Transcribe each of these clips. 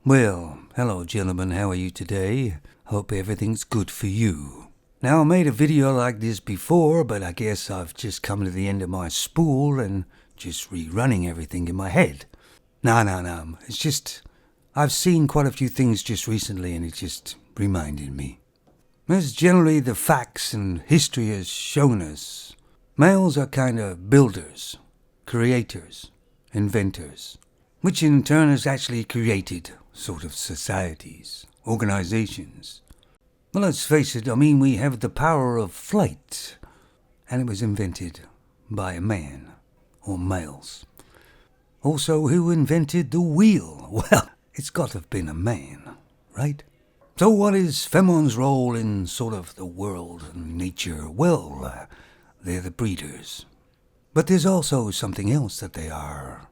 Well, hello gentlemen, how are you today? Hope everything's good for you. Now, I made a video like this before, but I guess I've just come to the end of my spool and just rerunning everything in my head. No, it's just, I've seen quite a few things just recently and it just reminded me. As generally the facts and history has shown us, males are kind of builders, creators, inventors, which in turn has actually created sort of societies, organizations. Well, let's face it, we have the power of flight, and it was invented by a man, or males. Also, who invented the wheel? Well, it's got to have been a man, right? So what is Femon's role in sort of the world and nature? Well, they're the breeders. But there's also something else that they are.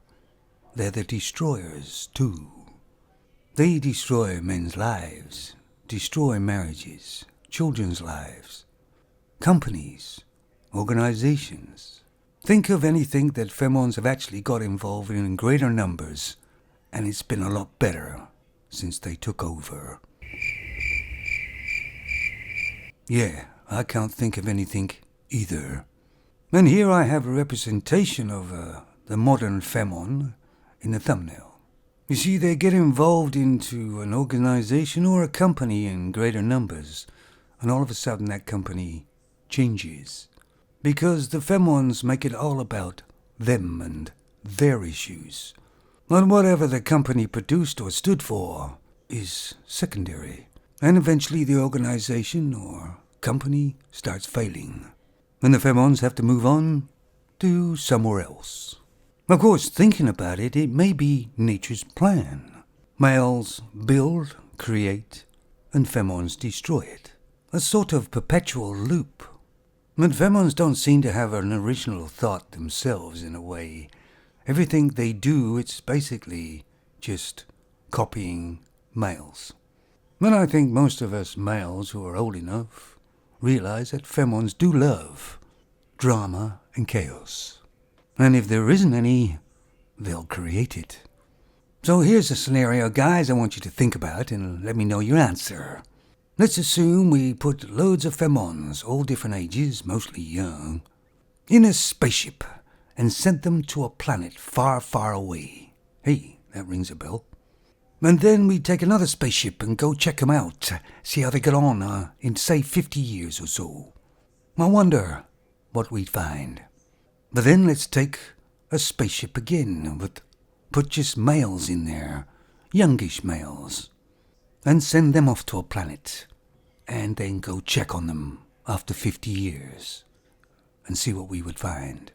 They're the destroyers, too. They destroy men's lives, destroy marriages, children's lives, companies, organizations. Think of anything that Femons have actually got involved in greater numbers, and it's been a lot better since they took over. Yeah, I can't think of anything either. And here I have a representation of the modern Femon in the thumbnail. You see, they get involved into an organization or a company in greater numbers, and all of a sudden that company changes. Because the Femons make it all about them and their issues. And whatever the company produced or stood for is secondary. And eventually the organization or company starts failing. And the Femons have to move on to somewhere else. Of course, thinking about it, it may be nature's plan. Males build, create, and Femons destroy it. A sort of perpetual loop. But Femons don't seem to have an original thought themselves in a way. Everything they do, it's basically just copying males. But I think most of us males who are old enough realize that Femons do love drama and chaos. And if there isn't any, they'll create it. So here's a scenario, guys, I want you to think about and let me know your answer. Let's assume we put loads of Femons, all different ages, mostly young, in a spaceship and sent them to a planet far, far away. Hey, that rings a bell. And then we take another spaceship and go check them out, see how they get on in, say, 50 years or so. I wonder what we'd find. But then let's take a spaceship again, put just males in there, youngish males, and send them off to a planet, and then go check on them after 50 years, and see what we would find.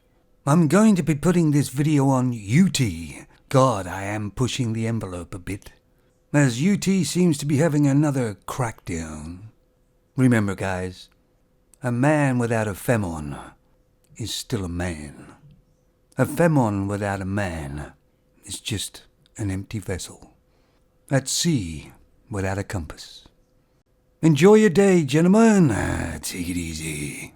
I'm going to be putting this video on YouTube. God, I am pushing the envelope a bit, as YouTube seems to be having another crackdown. Remember, guys, a man without a Femon is still a man. A Femon without a man is just an empty vessel. At sea without a compass. Enjoy your day, gentlemen. Take it easy.